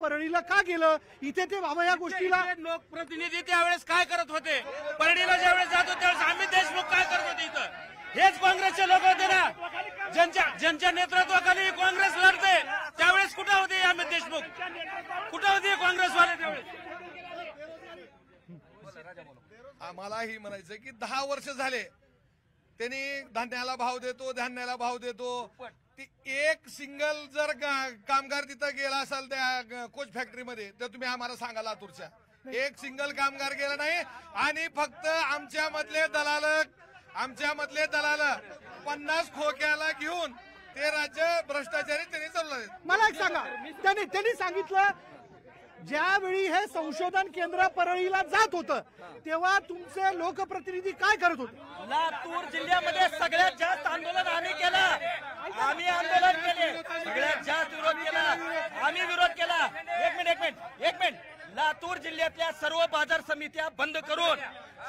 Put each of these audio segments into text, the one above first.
परळीला का गेलं, इथे ते बाबा या गोष्टीला लोकप्रतिनिधी त्यावेळेस काय करत होते, परळीला ज्यावेळेस जात होते त्यावेळेस अमित देशमुख काय करत होते इथं? हेच काँग्रेसचे लोक होते ना, ज्यांच्या नेतृत्वाखाली काँग्रेस लढते, त्यावेळेस कुठे होते अमित देशमुख, कुठे होते काँग्रेसवाले त्यावेळेस? आम्हाला ही म्हणायचं की 10 वर्ष झाले त्यांनी धान्याला भाव देतो, धान्याला भाव देतो. ती एक सिंगल जर कामगार तिथं गेला असेल त्या कोच फॅक्टरीमध्ये तर तुम्ही आम्हाला सांगा, लातूरच्या एक सिंगल कामगार गेला नाही. आणि फक्त आमच्या मधले दलाल 50 खोक्याला घेऊन ते राज्य भ्रष्टाचारी त्यांनी चालवलं. मला एक सांगा, त्यांनी सांगितलं ज्यावेळी हे संशोधन केंद्र परळीला जात होतं तेव्हा तुमचे लोकप्रतिनिधी काय करत होते? लातूर जिल्ह्यामध्ये सगळ्यात जास्त आंदोलन आम्ही केलं, आम्ही आंदोलन केले, सगळ्यात जास्त विरोध केला, आम्ही विरोध केला. एक मिनिट लातूर जिल्ह्यातल्या सर्व बाजार समित्या बंद करून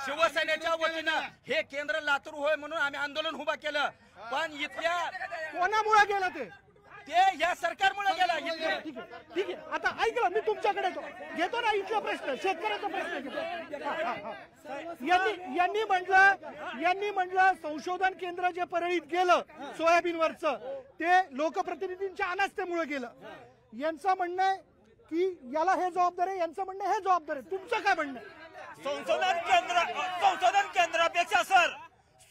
शिवसेनेच्या वतीनं हे केंद्र लातूर होय म्हणून आम्ही आंदोलन उभा केलं. पण इथल्या कोणामुळे गेलं ते या सरकारमुळे गेला. ठीक आहे. आता ऐकलं, मी तुमच्याकडे घेतो ना इथला प्रश्न, शेतकऱ्याचा प्रश्न घेतो. यांनी म्हटलं संशोधन केंद्र जे परळीत गेलं सोयाबीनवरचं ते लोकप्रतिनिधींच्या अनास्थेमुळे गेलं. यांचं म्हणणं आहे की याला हे जबाबदार आहे, यांचं म्हणणं हे जबाबदार आहे. तुमचं काय म्हणणं आहे? संशोधन केंद्रापेक्षा सर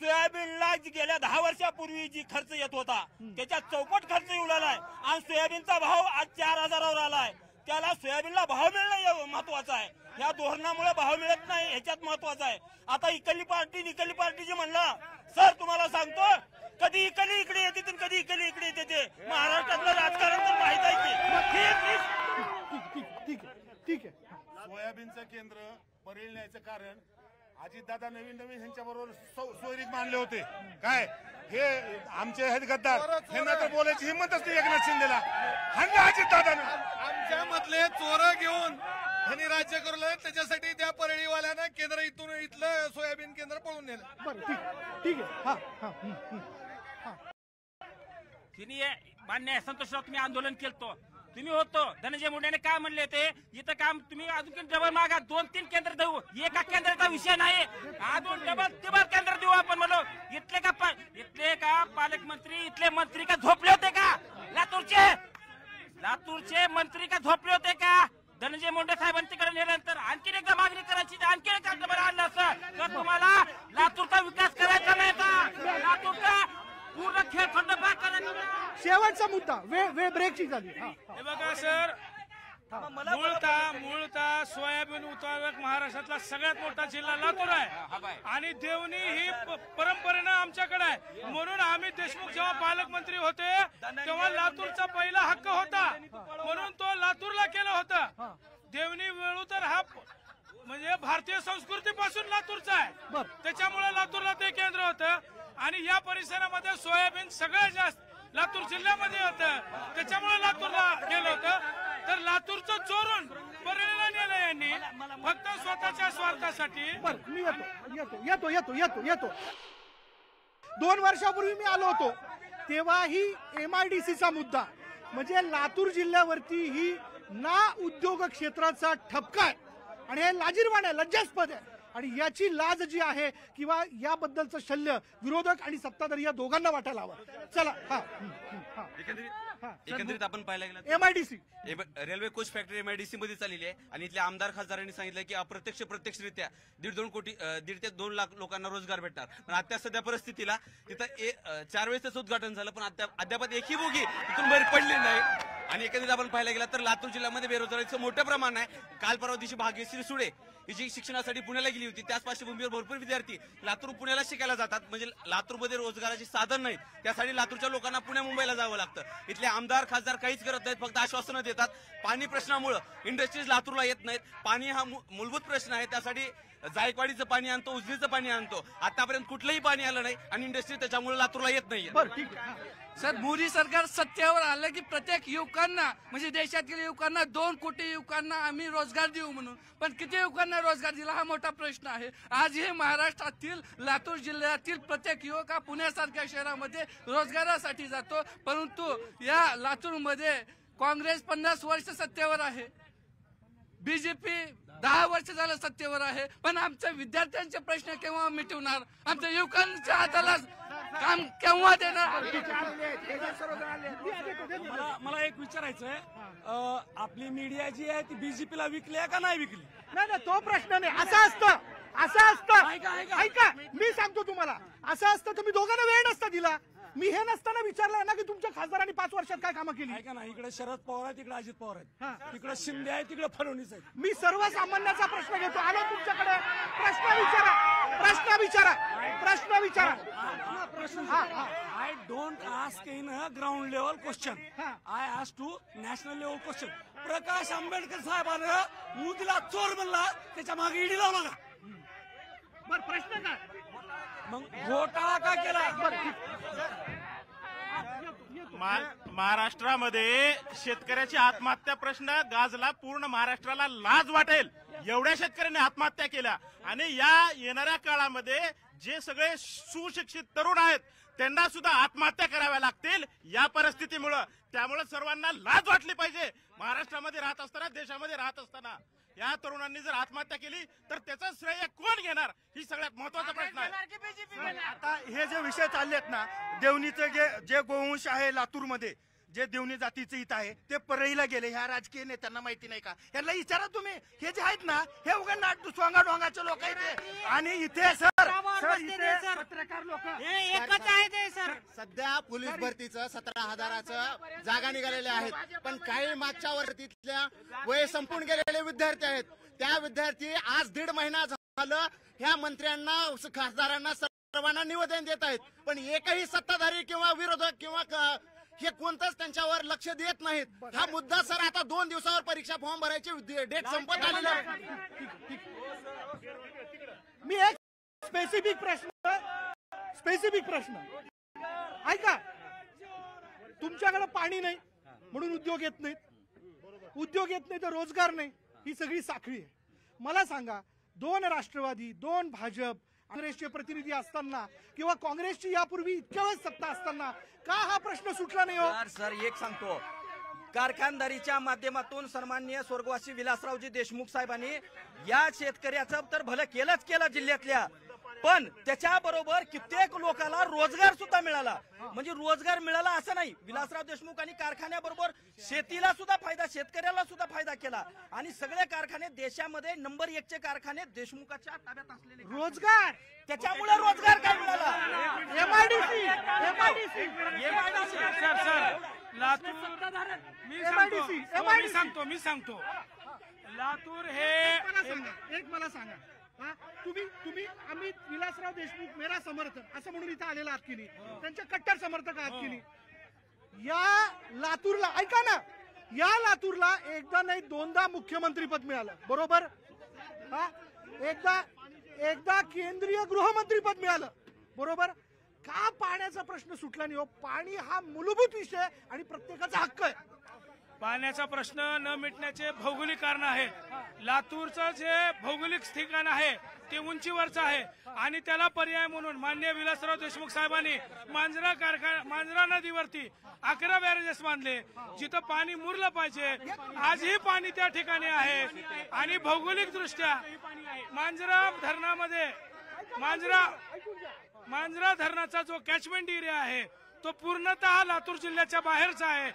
सोयाबीनला गेल्या 10 वर्षापूर्वी जी खर्च येत होता त्याच्या चौपट खर्च येऊ लागलाय आणि सोयाबीनचा भाव आज 4000वर आलाय. त्याला सोयाबीनला भाव मिळणं महत्वाचं आहे. या धोरणामुळे भाव मिळत नाही ह्याच्यात महत्वाचं आहे. आता इकडली पार्टी जी म्हणला, सर तुम्हाला सांगतो कधी इकडली इकडे येते कधी इकडली इकडे येते. ते महाराष्ट्रातलं राजकारण तर माहित आहे की. ठीक आहे. सोयाबीनचं केंद्र परळी न्यायचं कारण अजितदादा नवीन ह्यांच्या बरोबर सोयरीक मानले होते. काय हे आमचे आहेत गद्दार, ह्यांना तर बोलायची हिंमतच नाही एकनाथ शिंदेला. हाणलं अजितदादानं. आमच्या मधले चोर घेऊन ह्यांनी राज्य करलं, त्याच्यासाठी त्या परळीवाल्यानं केंद्र इथलं सोयाबीन केंद्र पळून नेलं. बरं ठीक आहे. तिने मान्य आहे संतोषराव, तुम्ही आंदोलन केलं, तुम्ही होतो. धनंजय मुंडेने काय म्हणले ते, इथं काम तुम्ही अजून डबल मागा, 2-3 केंद्र देऊ, एका केंद्राचा विषय नाही, अजून डबल केंद्र देऊ आपण म्हणलो. इथले का पालकमंत्री, इथले मंत्री का झोपले होते का? लातूरचे मंत्री का झोपले होते का? धनंजय मुंडे साहेबांनी तिकडे नेल्यानंतर आणखी एकदा मागणी करायची, आणखी एकदा डबल आणलं असं तर तुम्हाला लातूरचा विकास करायचा नाही का? लातूरचा पूर्ण खेळखंड भाग करायचा. शेवटचा मुद्दा, वेळ ब्रेकची झाली. हे बघा सर, मूळतः सोयाबीन उत्पादक महाराष्ट्रातला सगळ्यात मोठा जिल्हा लातूर आहे आणि देवणी ही परंपरेनं आमच्याकडे आहे. म्हणून आम्ही देशमुख जेव्हा पालकमंत्री होते तेव्हा लातूरचा पहिला हक्क होता म्हणून तो लातूरला केलं होतं. देवणी वेळू तर हा म्हणजे भारतीय संस्कृतीपासून लातूरचा आहे, त्याच्यामुळे लातूरला ते केंद्र होतं. आणि या परिसरामध्ये सोयाबीन सगळ्यात जास्त लातूर जिल्ह्यामध्ये होतं, त्याच्यामुळे लातूरला गेलं होतं. तर लातूरचं चोरून परळीला नेलं यांनी फक्त स्वतःच्या स्वार्थासाठी. मी येतो 2 वर्षापूर्वी मी आलो होतो तेव्हाही MIDCचा मुद्दा म्हणजे लातूर जिल्ह्यावरती ही ना उद्योग क्षेत्राचा ठपका आहे आणि हे लाजिरवाण आहे, लज्जास्पद आहे. आणि याची लाज जी आहे किंवा याबद्दलचं शल्य विरोधक आणि सत्ताधारी या दोघांना वाटायला हवं. चला. एकंदरीत आपण पाहायला गेलं MIDC railway coach factory MIDC मध्ये चाललेली आहे आणि इथल्या आमदार खासदारांनी सांगितलं की प्रत्यक्षरित्या 1.5 ते 2 लाख लोकांना रोजगार भेटणार. पण आता सध्या परिस्थितीला तिथं 4 वेळेस उद्घाटन झालं पण अद्याप एकही बोगी इथून बाहेर पडली नाही. आणि एकंदरीत आपण पाहायला गेला तर लातूर जिल्ह्यामध्ये बेरोजगारीचं मोठं प्रमाण आहे. काल परवा दिवशी भाग्यश्री सुडे ही जी शिक्षणासाठी पुण्याला गेली होती त्याच पार्श्वभूमीवर भरपूर विद्यार्थी लातूर पुण्याला शिकायला जातात. म्हणजे लातूरमध्ये रोजगाराचे साधन नाही, त्यासाठी लातूरच्या लोकांना पुणे मुंबईला जावं लागतं. इथले आमदार खासदार काहीच करत नाहीत, फक्त आश्वासनं देतात. पाणी प्रश्नामुळे इंडस्ट्रीज लातूरला येत नाहीत. पाणी हा मूलभूत प्रश्न आहे, त्यासाठी जायकवाडीचं पाणी आणतो, उजनीचं पाणी आणतो. आतापर्यंत कुठलंही पाणी आलं नाही आणि इंडस्ट्री त्याच्यामुळे लातूरला येत नाहीये. बरं ठीक आहे. सर, मोदी सरकार सत्तेवर आलं की प्रत्येक युवकांना म्हणजे देशातील युवकांना 2 कोटी युवकांना आम्ही रोजगार देऊ म्हणून, पण किती युवकांना रोजगार दिला हा मोठा प्रश्न आहे. आजही महाराष्ट्रातील लातूर जिल्ह्यातील प्रत्येक युवक हा पुण्यासारख्या शहरामध्ये रोजगारासाठी जातो, परंतु या लातूरमध्ये काँग्रेस 50 वर्ष सत्तेवर आहे, बीजेपी 10 वर्ष झालं सत्तेवर आहे, पण आमच्या विद्यार्थ्यांचे प्रश्न केव्हा मिटवणार? आमच्या युवकांच्या हाताला काम केव्हा देणार? मला एक विचारायचं आहे, आपली मीडिया जी आहे ती बीजेपीला विकली आहे का नाही विकली? नाही तो प्रश्न नाही. असं असतं ऐका, मी सांगतो तुम्हाला, असं असतं तर मी दोघांना वेळ नसता दिला. मी हे नसताना विचारलं ना की तुमच्या खासदारांनी 5 वर्षात काय कामं केली. ऐका ना, इकडे शरद पवार आहे, तिकडे अजित पवार आहेत, तिकडे शिंदे आहे, तिकडे फडणवीस आहे. मी सर्वसामान्याचा प्रश्न घेतो. आलो तुमच्याकडे, प्रश्न विचारा. I don't ask in ground level question, I ask to national level question. Prakash Ambedkar साहेबांना मोदीला चोर म्हणला, त्याच्या मागे ईडी लावला का? बरं, प्रश्न काय? मग घोटाळा का केला? महाराष्ट्रामध्ये शेतकऱ्याची आत्महत्या प्रश्न गाजला, पूर्ण महाराष्ट्राला लाज वाटेल एवढ्या शेतकऱ्यांनी आत्महत्या केल्या. आणि या येणाऱ्या काळामध्ये जे सगळे सुशिक्षित तरुण आहेत त्यांना सुद्धा आत्महत्या कराव्या लागतील या परिस्थितीमुळे. त्यामुळे सर्वांना लाज वाटली पाहिजे. महाराष्ट्रामध्ये राहत असताना, देशामध्ये राहत असताना या तरुणांनी जर आत्महत्या केली तर त्याचं श्रेय कोण घेणार, ही सगळ्यात महत्वाचा प्रश्न आहे. आता हे जे विषय चाललेत ना, देवणीचं जे गोवंश आहे लातूरमध्ये, जे देवणी जातीचं इथं आहे, ते परळीला गेले. ह्या राजकीय नेत्यांना माहिती नाही का? यांना विचारा तुम्ही. हे जे आहेत ना, हे उगा सोंगा डोंगाचे लोक आहेत. आणि इथे पत्रकार लोक एकच आहे ते सर. सध्या पोलीस भरतीचं 17,000चं जागा निघालेल्या आहेत, पण काही मागच्या वर्षीतल्या वय संपून गेलेले विद्यार्थी आहेत. त्या विद्यार्थी आज 1.5 महिना झालं ह्या मंत्र्यांना, खासदारांना, सर्वांना निवेदन देत आहेत, पण एकही सत्ताधारी किंवा विरोधक किंवा हे कोणतंच त्यांच्यावर लक्ष देत नाहीत. हा मुद्दा सर, आता 2 दिवसावर परीक्षा फॉर्म भरायची डेट संपत आलेली आहे. मी एक स्पेसिफिक प्रश्न ऐका. तुमच्याकडे पाणी नाही म्हणून उद्योग येत नाहीत, उद्योग येत नाही तर रोजगार नाही, ही सगळी साखळी आहे. मला सांगा, 2 राष्ट्रवादी, 2 भाजप, काँग्रेसचे प्रतिनिधी असताना किंवा काँग्रेसची यापूर्वी इतक्या वेळेस सत्ता असताना का हा प्रश्न सुटला नाही हो? सर एक सांगतो, कारखानदारीच्या माध्यमातून सन्माननीय स्वर्गवासी विलासरावजी देशमुख साहेबांनी या शेतकऱ्याचं तर भलं केलं जिल्ह्यातल्या, पण त्याच्याबरोबर कित्येक लोकांना रोजगार सुद्धा मिळाला. म्हणजे रोजगार मिळाला असं नाही, विलासराव देशमुख आणि कारखान्याबरोबर शेतीला सुद्धा फायदा, शेतकऱ्याला सुद्धा फायदा केला. आणि सगळे कारखाने देशामध्ये नंबर 1 चे कारखाने देशमुखाच्या ताब्यात असलेले. रोजगार, त्याच्यामुळे रोजगार काय मिळाला? MIDC लातूर, मी सांगतो लातूर हे मला सांगा, तुम्ही अमित विलासराव देशमुख मेरा समर्थक असं म्हणून इथं आलेला आहात की नाही? त्यांच्या कट्टर समर्थक आहात की नाही? या लातूरला, ऐका ना, या लातूरला एकदा नाही 2दा मुख्यमंत्रीपद मिळालं, बरोबर? एकदा केंद्रीय गृहमंत्रीपद मिळालं, बरोबर? का पाण्याचा प्रश्न सुटला नाही हो? पाणी हा मूलभूत विषय आणि प्रत्येकाचा हक्क आहे. पाण्याचा प्रश्न न मिटण्याचे भौगोलिक कारण आहेत. लातूरचं जे भौगोलिक ठिकाण आहे ते उंचीवरचं आहे आणि त्याला पर्याय म्हणून माननीय विलासराव देशमुख साहेबांनी मांजरा नदीवरती 11 बॅरेजेस बांधले, जिथं पाणी मुरलं पाहिजे. आजही पाणी त्या ठिकाणी आहे. आणि भौगोलिक दृष्ट्या मांजरा धरणामध्ये मांजरा धरणाचा जो कॅचमेंट एरिया आहे तो पूर्णतः लातूर जिल्ह्याच्या बाहेरचा आहे.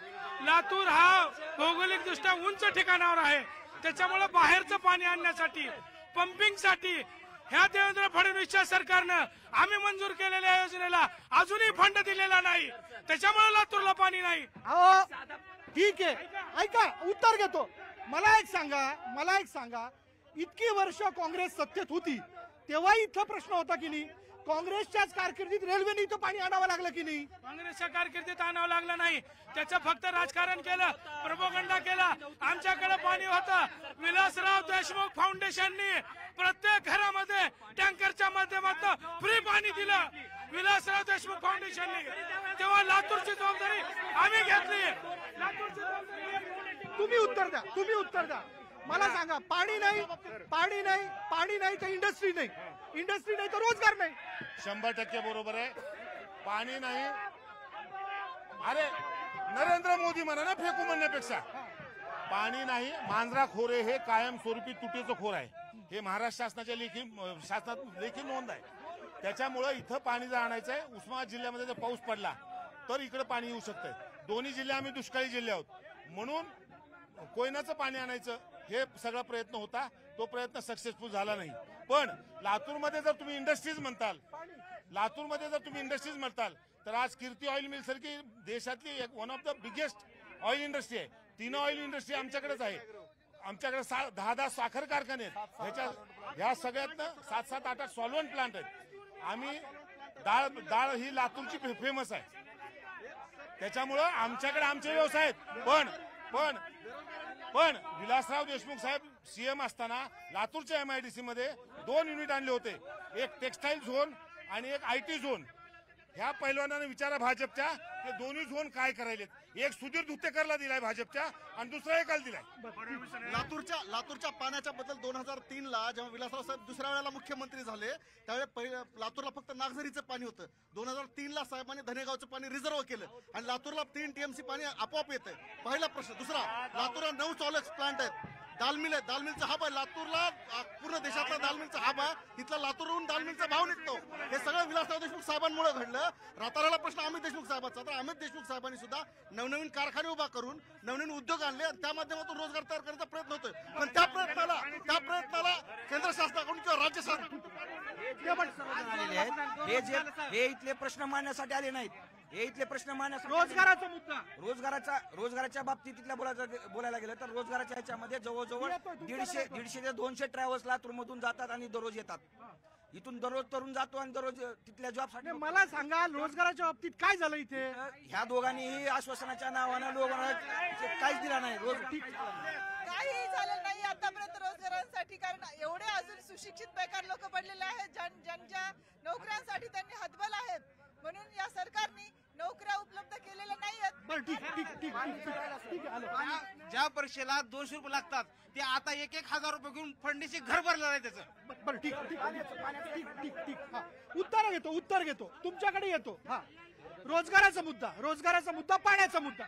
लातूर हा भौगोलिक दृष्ट्या उंच ठिकाणावर आहे, त्याच्यामुळे बाहेरचं पाणी आणण्यासाठी, पंपिंगसाठी ह्या देवेंद्र फडणवीसच्या सरकारनं आम्ही मंजूर केलेल्या योजनेला अजूनही फंड दिलेला नाही, त्याच्यामुळे लातूरला पाणी नाही. ठीक आहे, ऐका, उत्तर घेतो. मला एक सांगा, इतकी वर्ष काँग्रेस सत्तेत होती तेव्हा इथं प्रश्न होता की नाही? काँग्रेसच्याच कारकिर्दीत रेल्वेने इथं पाणी आणावं लागलं की नाही? काँग्रेसच्या कारकिर्दीत आणावं लागलं नाही, त्याचं फक्त राजकारण केलं, प्रोपगंडा केला. आमच्याकडे पाणी होतं. विलासराव देशमुख फाउंडेशननी प्रत्येक घरामध्ये टँकरच्या माध्यमातून फ्री पाणी दिलं. विलासराव देशमुख फाउंडेशननी तेव्हा लातूरची जबाबदारी आम्ही घेतली. तुम्ही उत्तर द्या. मला सांगा, पाणी नाही तर इंडस्ट्री नाही तर रोजगार नाही. 100% बरोबर आहे. पाणी नाही, अरे नरेंद्र मोदी म्हणा ना फेकू म्हणण्यापेक्षा पाणी नाही. मांजरा खोरे हे कायमस्वरूपी तुटीचं खोर आहे. हे महाराष्ट्र शासनाच्या शासनात लेखी नोंद आहे. त्याच्यामुळं इथं पाणी जर आणायचं आहे, उस्मानाबाद जिल्ह्यामध्ये जर पाऊस पडला तर इकडे पाणी येऊ शकतंय. दोन्ही जिल्हे आम्ही दुष्काळी जिल्हे आहोत, म्हणून कोयनाचं पाणी आणायचं हे सगळा प्रयत्न होता. तो प्रयत्न सक्सेसफुल झाला नाही. पण लातूरमध्ये जर तुम्ही इंडस्ट्रीज म्हणताल तर आज कीर्ती ऑइल मिल सारखी देशातली one of the biggest oil industry आहे. 3 ऑइल इंडस्ट्री आमच्याकडेच आहे. आमच्याकडे 10 साखर कारखाने आहेत. ह्या सगळ्यातनं 7, 8 सॉल्व्हंट प्लांट आहेत. आम्ही डाळ ही लातूरची फेमस आहे. त्याच्यामुळं आमच्याकडे आमचे व्यवसाय आहेत. पण विलासराव देशमुख साहेब सीएम असताना लातूरच्या MIDC मध्ये 2 युनिट आणले होते. एक टेक्सटाईल झोन आणि एक IT झोन. ह्या पैलवानाने विचारा भाजपच्या ते दोन्ही झोन काय करायलेत. एक सुधीर धुत्तेकरला दिलाय भाजपच्या आणि दुसरा एकाला दिलाय. लातूरच्या पाण्याच्या बद्दल 2003ला जेव्हा विलासराव साहेब दुसऱ्या वेळेला मुख्यमंत्री झाले त्यावेळी लातूरला फक्त नागझरीचं पाणी होतं. 2003ला साहेबांनी धनेगावचं पाणी रिझर्व्ह केलं आणि लातूरला 3 TMC पाणी आपोआप येतं. पहिला प्रश्न. दुसरा, लातूरला 9 सॉलेक्स प्लांट आहेत. दालमिल आहे, दालमिलचा हब आहे. लातूरला पूर्ण देशातला दालमिलचा हब आहे. इथला लातूरहून दालमिलचा भाव निघतो. हे सगळं विलासराव देशमुख साहेबांमुळे घडलं. राहता प्रश्न अमित देशमुख साहेबांचा. तर अमित देशमुख साहेबांनी सुद्धा नवनवीन कारखाने उभा करून नवनवीन उद्योग आणले आणि त्या माध्यमातून रोजगार तयार करण्याचा प्रयत्न होतोय. पण त्या प्रयत्नाला केंद्र शासनाकडून किंवा राज्य शासन हे इथले प्रश्न मांडण्यासाठी आले नाहीत. हे इथले प्रश्न मांडण्यासाठी रोजगाराचा मुद्दा, रोजगाराच्या बाबतीत तिथल्या बोलायला गेलं तर रोजगाराच्या ह्याच्यामध्ये जवळजवळ 150 ते 200 ट्रॅव्हल्स लातूरमधून जातात आणि दररोज येतात. इथून दररोज तरुण जातो आणि दररोज तिथल्या जॉबसाठी. मला सांगा रोजगाराच्या बाबतीत काय झालं इथे. ह्या दोघांनीही आश्वासनाच्या नावानं लोकांना काहीच दिला नाही. काही झालं नाही आतापर्यंत रोजगारांसाठी. कारण एवढे अजून सुशिक्षित बेकार लोक पडलेले आहेत ज्यांच्या नोकऱ्यांसाठी त्यांनी हतबल आहेत. म्हणून या सरकारने नोकऱ्या उपलब्ध केलेल्या नाहीयेत. ज्या परीक्षेला 200 रुपये लागतात ते आता 1,000 रुपये घेऊन फडणीस घर भरलं आहे त्याचं. बरं ठीक. उत्तर घेतो तुमच्याकडे येतो. रोजगाराचा मुद्दा पाण्याचा मुद्दा.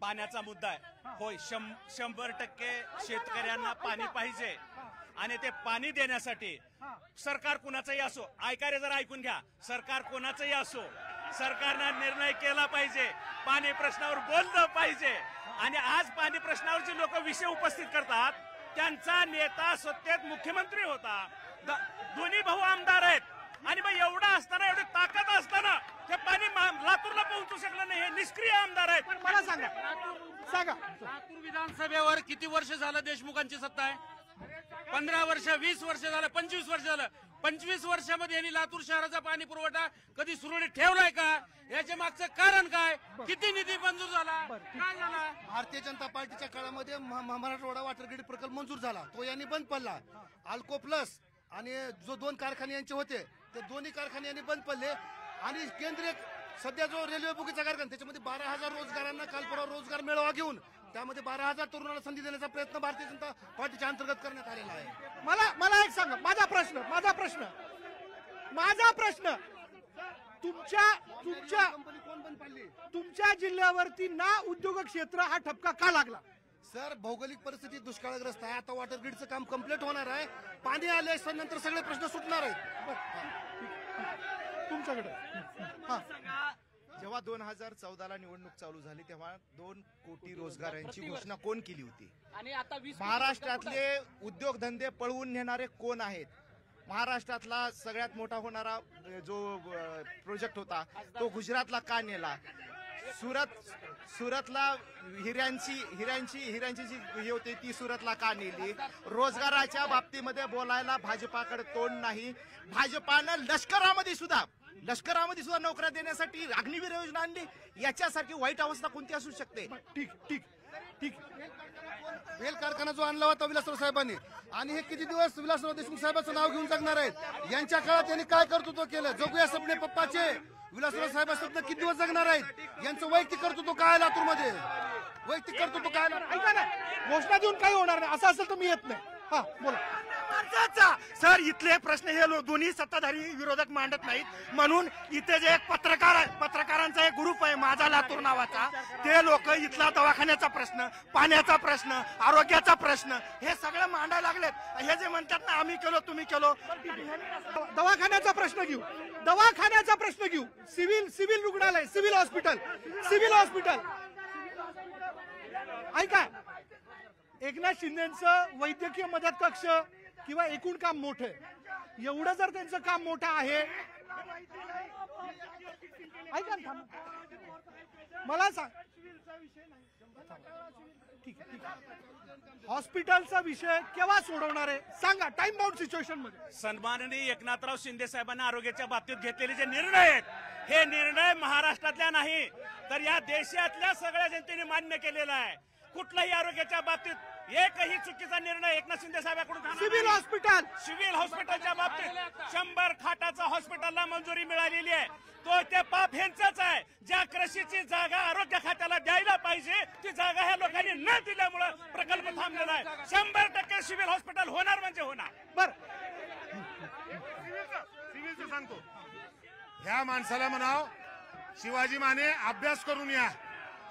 पाण्याचा मुद्दा आहे. होय, 100% शेतकऱ्यांना पाणी पाहिजे आणि ते पाणी देण्यासाठी सरकार कुणाचंही असो, ऐकारे जरा ऐकून घ्या, सरकार कोणाचंही असो, सरकारनं निर्णय केला पाहिजे. पाणी प्रश्नावर बोललं पाहिजे. आणि आज पाणी प्रश्नावर जे लोक विषय उपस्थित करतात त्यांचा नेता सत्तेत मुख्यमंत्री होता. दोन्ही भाऊ आमदार आहेत आणि मग एवढा असताना, एवढी ताकद असताना हे पाणी लातूरला पोहोचू शकलं नाही. हे निष्क्रिय आमदार आहेत. पण मला सांगा लातूर विधानसभेवर किती वर्ष झालं देशमुखांची सत्ता आहे? 15 वर्ष, 20 वर्ष झालं, 25 वर्ष झालं. 25 वर्षामध्ये यांनी लातूर शहराचा पाणी पुरवठा कधी सुरळीत ठेवलाय का? याच्या मागचं कारण काय? किती निधी मंजूर झाला? काय झाला? भारतीय जनता पार्टीच्या काळामध्ये मराठवाडा वॉटर ग्रीड प्रकल्प मंजूर झाला. तो यांनी बंद पडला. अल्को प्लस आणि जो 2 कारखाने यांचे होते ते दोन्ही कारखाने यांनी बंद पडले. आणि केंद्रीय सध्या जो रेल्वे बुकीचा कारखाना त्याच्यामध्ये 12,000 रोजगारांना काल परवा रोजगार मेळावा घेऊन त्यामध्ये 12,000 तरुणांना संधी देण्याचा प्रयत्न भारतीय जनता पार्टीच्या अंतर्गत करण्यात आलेला आहे. मला एक सांगा, माझा प्रश्न तुमच्या जिल्ह्यावरती ना उद्योग क्षेत्र हा ठपका का लागला? सर, भौगोलिक परिस्थिती दुष्काळग्रस्त आहे. आता वॉटर ग्रीडचं काम कम्प्लीट होणार आहे. पाणी आले नंतर सगळे प्रश्न सुटणार आहेत. तुमच्याकडे जेव्हा 2014ला निवडणूक चालू झाली तेव्हा 2 कोटी रोजगारांची घोषणा कोण केली होती? महाराष्ट्रातले उद्योगधंदे पळवून नेणारे कोण आहेत? महाराष्ट्रातला सगळ्यात मोठा होणारा जो प्रोजेक्ट होता तो गुजरातला का नेला? सुरतला हिऱ्यांची जी हे होती ती सुरतला का नेली? रोजगाराच्या बाबतीमध्ये बोलायला भाजपाकडे तोंड नाही. भाजपानं लष्करामध्ये सुद्धा नोकऱ्या देण्यासाठी अग्निवीर योजना आणली. याच्यासाठी वाईट अवस्था कोणती असू शकते? ठीक. वेल कारखाना जो आणला होता विलासराव साहेबांनी आणि हे किती दिवस विलासराव देशमुख साहेबांचं नाव घेऊन जगणार आहेत? यांच्या काळात यांनी काय कर्तृत्व केलं? जगूया सपने पप्पाचे. विलासराव साहेब स्वप्न किती दिवस जगणार आहेत? यांचं वैयक्तिक कर्तृत्व काय लातूरमध्ये? वैयक्तिक कर्तृत्व काय? ऐका ना, घोषणा देऊन काही होणार नाही. असं असेल तर मी येत नाही. बोला. सर इथले प्रश्न हे दोन्ही सत्ताधारी विरोधक मांडत नाहीत म्हणून इथे जे एक पत्रकारांचा एक ग्रुप आहे माझा लातूर नावाचा, ते लोक इथला दवाखान्याचा प्रश्न, पाण्याचा प्रश्न, आरोग्याचा प्रश्न हे सगळं मांडायला लागलेत. हे जे म्हणतात ना आम्ही केलो तुम्ही केलो, दवाखान्याचा प्रश्न घेऊ, सिव्हिल रुग्णालय, सिव्हिल हॉस्पिटल ऐका, एकनाथ शिंदेचं वैद्यकीय मदत कक्ष किंवा एकूण काम मोठं आहे, एवढं जर त्यांचं काम मोठं आहे, ऐका ना मला सांग, ठीक आहे, हॉस्पिटलचा विषय केव्हा सोडवणार आहे सांगा, टाइम बाउंड सिच्युएशन मध्ये. सन्माननीय एकनाथराव शिंदे साहेबांनी आरोग्याच्या बाबतीत घेतलेले जे निर्णय आहेत, हे निर्णय महाराष्ट्रातल्या नाही तर या देशातल्या सगळ्या जनतेने मान्य केलेला आहे. कुठल्याही आरोग्याच्या बाबतीत एकही चुकीचा निर्णय एकनाथ शिंदे साहेबांकडून. सिव्हिल हॉस्पिटलच्या बाबतीत 100 खाटाचा हॉस्पिटलला मंजुरी मिळालेली आहे. तो ते पाप ह्यांचाच आहे. ज्या कृषीची जागा आरोग्य खात्याला द्यायला पाहिजे ती जागा ह्या लोकांनी न दिल्यामुळे प्रकल्प थांबलेला आहे. 100% सिव्हिल हॉस्पिटल होणार म्हणजे होणार. बर सिव्हिलचं सांगतो, ह्या माणसाला म्हणाव शिवाजी माने अभ्यास करून या.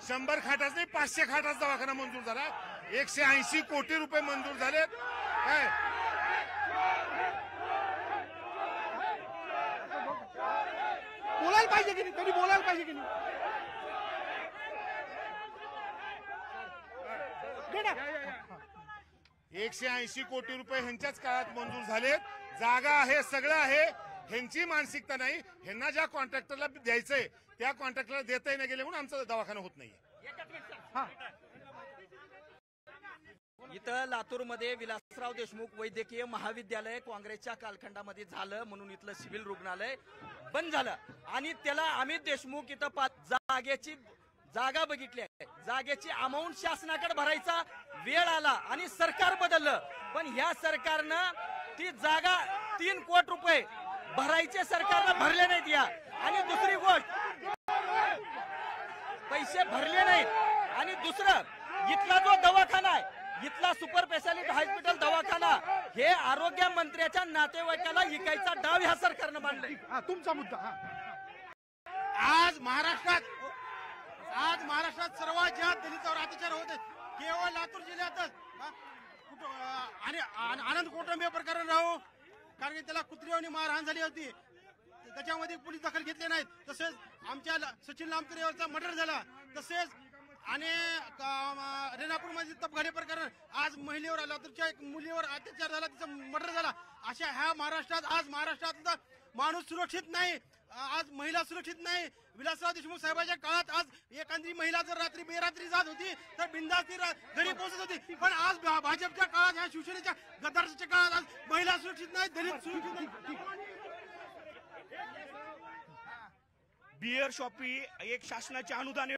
100 खाटाच नाही 500 खाटाचा दवाखाना मंजूर झाला. 180 कोटी रुपये मंजूर झालेत. काय बोलायला पाहिजे की नाही, कधी बोलायला पाहिजे की नाही. 180 कोटी रुपये ह्यांच्याच काळात मंजूर झालेत. जागा आहे, सगळं आहे. ह्यांची मानसिकता नाही. ह्यांना ज्या कॉन्ट्रॅक्टरला द्यायचंय त्या कॉन्ट्रॅक्टरला देता नाही गेले म्हणून आमचा दवाखाना होत नाहीये. इथं लातूरमध्ये विलासराव देशमुख वैद्यकीय महाविद्यालय काँग्रेसच्या कालखंडामध्ये झालं म्हणून इथलं सिव्हिल रुग्णालय बंद झालं आणि त्याला अमित देशमुख इथं जागा बघितली आहे. जागेची अमाऊंट शासनाकडे भरायचा वेळ आला आणि सरकार बदललं, पण ह्या सरकारनं ती जागा 3 कोटी रुपये भरायचे सरकारनं भरले नाहीत. या आणि दुसरी गोष्ट पैसे भरले नाहीत आणि दुसरं इथला जो दवाखाना आहे, इथला सुपर स्पेशालिटी हॉस्पिटल दवाखाना हे आरोग्य मंत्र्याच्या नातेवाईकाला विकायचा डाव ह्या सरकारनं मांडलाय. तुमचा मुद्दा. आज महाराष्ट्रात सर्वात जास्त दलितांवर अत्याचार होत आहेत केवळ लातूर जिल्ह्यातच. आणि आनंद कोटंबे प्रकरण राहू, कारण की त्याला कुत्र्याने मारहाण झाली होती, त्याच्यामध्ये पोलीस दखल घेतले नाहीत. तसेच आमच्या सचिन लांबकरेवरचा मर्डर झाला. तसेच आणि रेणापूरमध्ये तपघाडे प्रकरण, आज महिलेवर लातूरच्या एक मुलीवर अत्याचार झाला, तिचा मर्डर झाला. अशा ह्या महाराष्ट्रात माणूस सुरक्षित नाही, आज महिला सुरक्षित नाही. विलासराव देशमुख साहेबांच्या काळात आज एखादी महिला जर रात्री बेरात्री जात होती तर बिंदास ती घरी पोहोचत होती, पण आज भाजपच्या काळात, ह्या शिवसेनेच्या गद्दारच्या काळात आज महिला सुरक्षित नाही, दलित सुरक्षित नाही. बियर शॉपी एक शासनाचे अनुदान